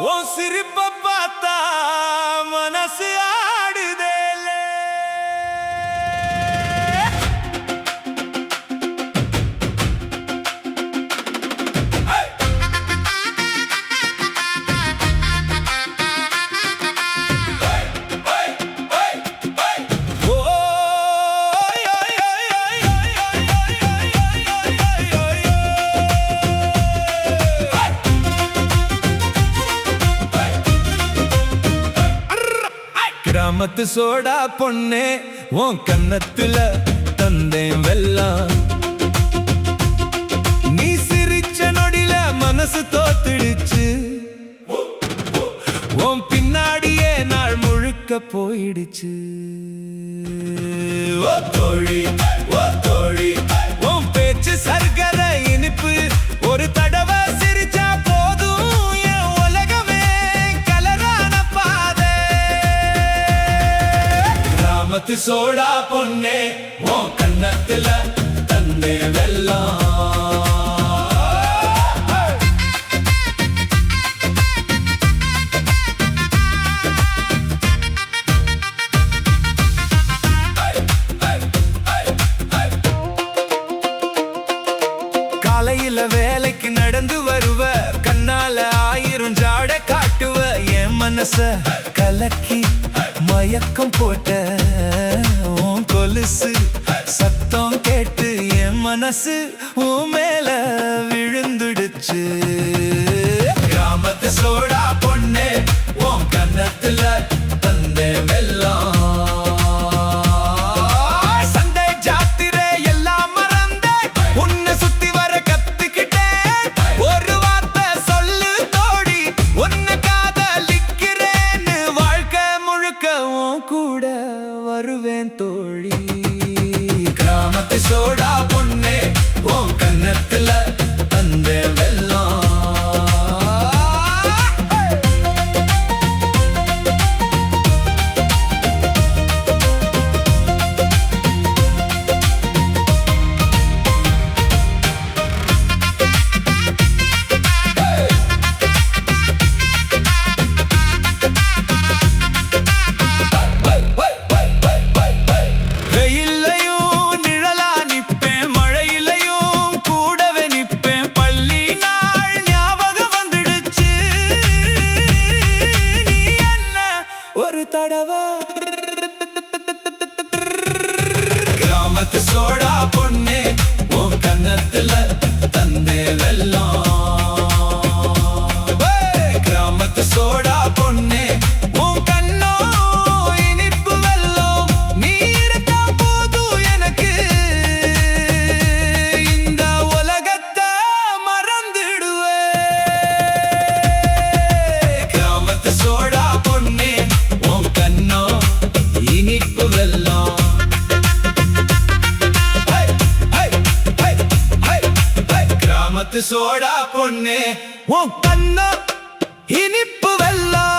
உன் சிரிப்ப பார்த்தா மனசு ஆடுதேலே. கிராமத்து சோடா பொண்ணே உன் கன்னத்துல தந்தேன் வெல்லம். நீ சிரிச்ச நொடில மனசு தோத்துடுச்சு. உன் பின்னாடியே நாள் முழுக்க போயிடுச்சு. ஓ தோழி ஓ தோழி, உன் பேச்சு சர்க்கர இனிப்பு. ஒரு தடவை சிரிச்சா போதும் என் உலகமே கலரான பாதை. கிராமத்து சோடா பொண்ணே உன் கன்னத்துல தந்தே வெல்லம். காலையில வேலைக்கு நடந்து வருவ, கண்ணால 1000 ஜாட காட்டுவ. என் மனச கலக்கி மயக்கம் போட்ட உன் கொலுசு சத்தம் கேட்டு என் மனசு உன் மேல விழுந்துடுச்சு. கிராமத்து சோடா பொண்ணே உன் கன்னத்துல தந்தே வெல்லம். கூட வருவேன் தோழி. கிராமத்து சோடா பொண்ணே உன் கன்னத்துல தந்தே வெல்லம். கிராமத்து சோடா பொண்ணே உன் கன்னத்துல தந்தே வெல்லம். கிராமத்து சோடா பொண்ணே உன் கண்ணோ இனிப்பு வெல்லம். நீ இருந்தா போதும் எனக்கு, இந்த உலகத்தை மறந்துடுவே. கிராமத்து சோடா பொண்ணே உன் கண்ணோ இனிப்பு வெல்லம். கிராமத்து சோடா பொண்ணே உன் கண்ணோ இனிப்பு வெல்லம்.